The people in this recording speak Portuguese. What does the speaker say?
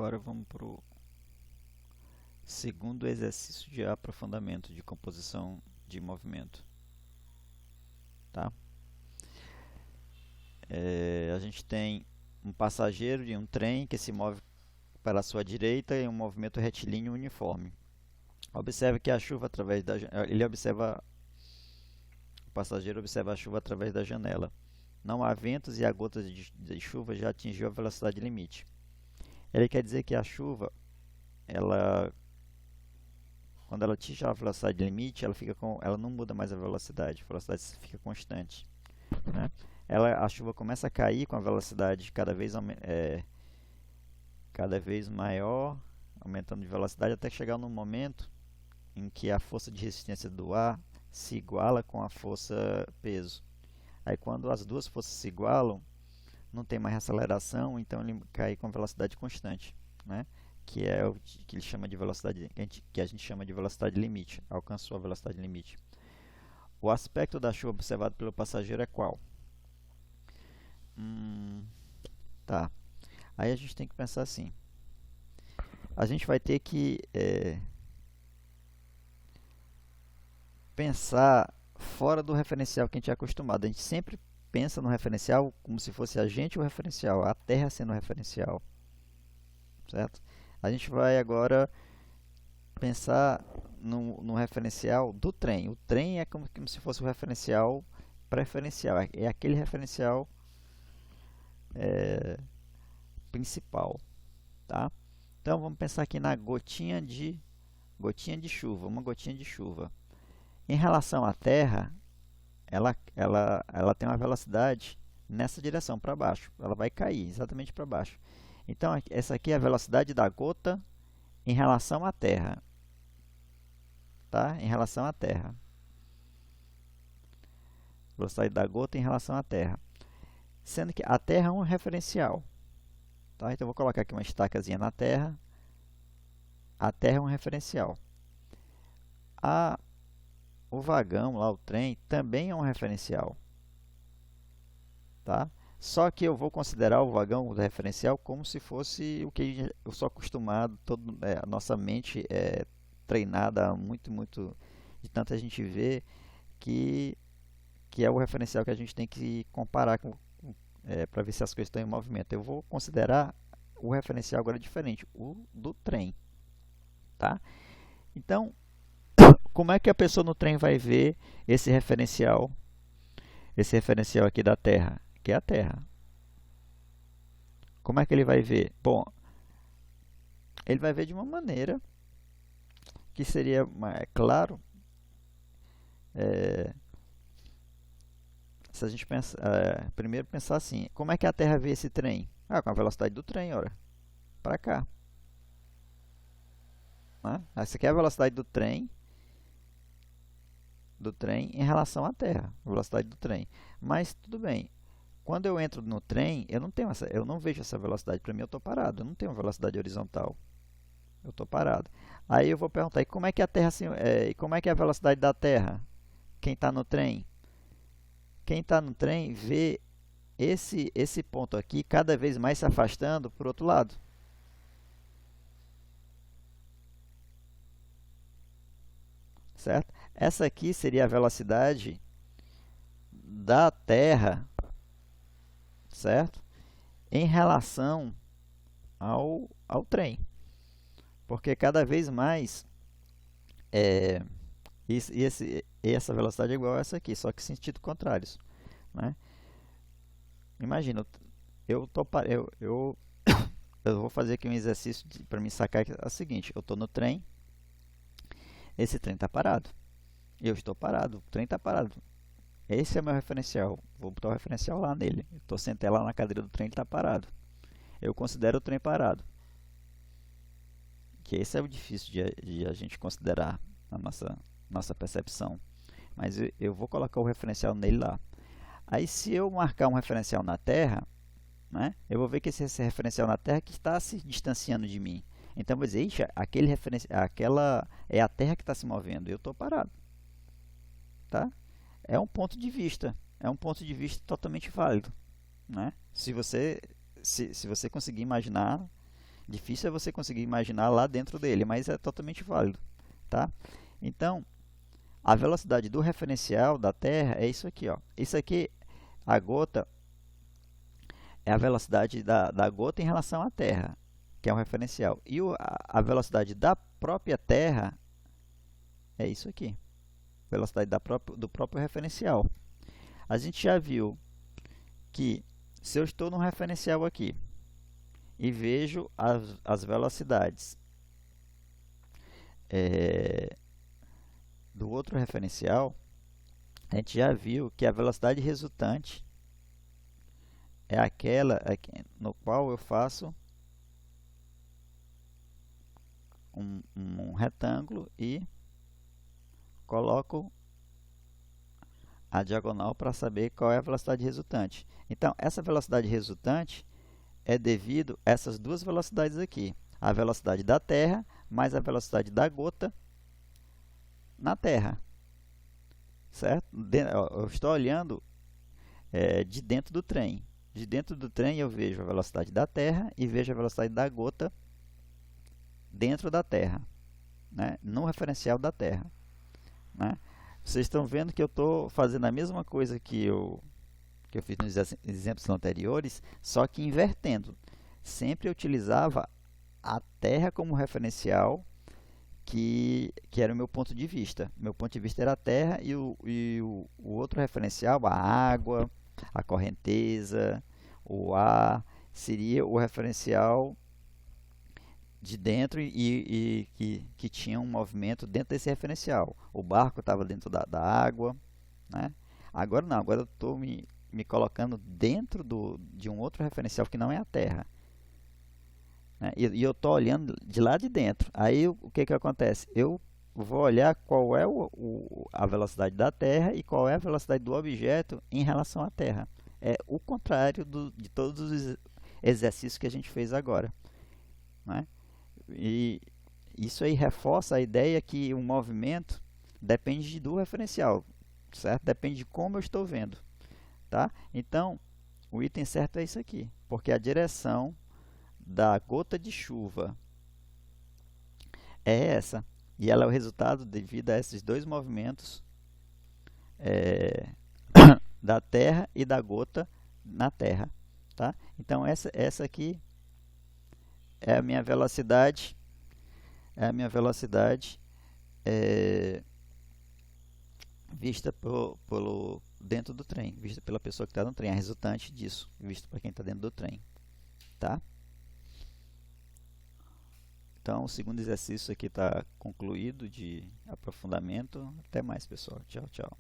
agora vamos para o segundo exercício de aprofundamento de composição de movimento. Tá? A gente tem um passageiro de um trem que se move para a sua direita em um movimento retilíneo uniforme. Observe que a chuva através da o passageiro observa a chuva através da janela. Não há ventos e a gota de chuva já atingiu a velocidade limite. Ele quer dizer que a chuva, quando ela atinge a velocidade limite, ela não muda mais a velocidade fica constante, né? A chuva começa a cair com a velocidade cada vez maior, aumentando de velocidade até chegar no momento em que a força de resistência do ar se iguala com a força peso. Aí quando as duas forças se igualam, não tem mais aceleração, então ele cai com velocidade constante, né? Que é o que ele chama de velocidade, que a gente chama de velocidade limite. Alcançou a velocidade limite. O aspecto da chuva observado pelo passageiro é qual? Tá. Aí a gente tem que pensar assim. A gente vai ter que pensar fora do referencial que a gente é acostumado. A gente sempre pensa no referencial como se fosse a gente o referencial, a Terra sendo o referencial, certo? A gente vai agora pensar no referencial do trem. O trem é como se fosse o referencial preferencial, é aquele referencial principal, tá? Então vamos pensar aqui na gotinha de chuva, uma gotinha de chuva. Em relação à Terra, ela tem uma velocidade nessa direção, para baixo. Ela vai cair exatamente para baixo. Então, essa aqui é a velocidade da gota em relação à Terra. Tá? Em relação à Terra. Velocidade da gota em relação à Terra. Sendo que a Terra é um referencial. Tá? Então, eu vou colocar aqui uma estacazinha na Terra. A Terra é um referencial. O vagão, lá o trem, também é um referencial. Tá? Só que eu vou considerar o vagão referencial como se fosse o que eu sou acostumado, a nossa mente é treinada muito, de tanta gente ver que é o referencial que a gente tem que comparar para ver se as coisas estão em movimento. Eu vou considerar o referencial agora diferente, o do trem. Tá? Então, como é que a pessoa no trem vai ver esse referencial aqui da Terra, que é a Terra? Como é que ele vai ver? Bom, ele vai ver de uma maneira que seria, claro, se a gente primeiro pensar assim, como é que a Terra vê esse trem? Com a velocidade do trem, ora, para cá. Né? Essa aqui é a velocidade do trem em relação à Terra, a velocidade do trem. Mas tudo bem. Quando eu entro no trem, eu não vejo essa velocidade. Para mim, eu estou parado. Eu não tenho velocidade horizontal. Eu estou parado. Aí eu vou perguntar: e como é que a Terra, como é que é a velocidade da Terra? Quem está no trem? Quem está no trem vê esse ponto aqui cada vez mais se afastando para o outro lado. Certo? Essa aqui seria a velocidade da Terra, certo? Em relação ao trem. Porque cada vez mais essa velocidade é igual a essa aqui, só que em sentido contrários. Né? Imagina, eu vou fazer aqui um exercício para me sacar, que é o seguinte: eu estou no trem, esse trem está parado. Eu estou parado, o trem está parado. Esse é meu referencial. Vou botar o referencial lá nele. Estou sentado lá na cadeira do trem, ele está parado. Eu considero o trem parado. Que esse é o difícil de a gente considerar na nossa percepção. Mas eu vou colocar o referencial nele lá. Aí, se eu marcar um referencial na Terra, né, eu vou ver que esse referencial na Terra que está se distanciando de mim. Então, eu vou dizer: ixi, aquela é a Terra que está se movendo. Eu estou parado. Tá? É um ponto de vista. É um ponto de vista totalmente válido. Né? Se você conseguir imaginar Difícil é você conseguir imaginar lá dentro dele, mas é totalmente válido, tá? Então, a velocidade do referencial da Terra é isso aqui, ó. Isso aqui, a gota, é a velocidade da gota em relação à Terra, que é um referencial. E a velocidade da própria Terra é isso aqui, velocidade do próprio referencial. A gente já viu que se eu estou no referencial aqui e vejo as velocidades do outro referencial, a gente já viu que a velocidade resultante é aquela no qual eu faço um retângulo e coloco a diagonal para saber qual é a velocidade resultante. Então, essa velocidade resultante é devido a essas duas velocidades aqui. A velocidade da Terra mais a velocidade da gota na Terra. Certo? Eu estou olhando de dentro do trem. De dentro do trem eu vejo a velocidade da Terra e vejo a velocidade da gota dentro da Terra, né? No referencial da Terra, né? Vocês estão vendo que eu estou fazendo a mesma coisa que eu fiz nos exemplos anteriores, só que invertendo. Sempre eu utilizava a Terra como referencial, que era o meu ponto de vista. Meu ponto de vista era a Terra e o outro referencial, a água, a correnteza, o ar, seria o referencial de dentro e que tinha um movimento dentro desse referencial. O barco estava dentro da água, né? Agora não, agora eu estou me colocando dentro de um outro referencial que não é a Terra, né? E eu estou olhando de lá de dentro. Aí o que acontece? Eu vou olhar qual é a velocidade da Terra e qual é a velocidade do objeto em relação à Terra. É o contrário de todos os exercícios que a gente fez agora, né? E isso aí reforça a ideia que o movimento depende do referencial, certo? Depende de como eu estou vendo, tá? Então, o item certo é isso aqui, porque a direção da gota de chuva é essa, e ela é o resultado devido a esses dois movimentos da Terra e da gota na Terra, tá? Então, essa aqui é a minha velocidade, vista pelo dentro do trem, vista pela pessoa que está no trem, a resultante disso, visto para quem está dentro do trem, tá? Então, o segundo exercício aqui está concluído de aprofundamento. Até mais, pessoal. Tchau, tchau.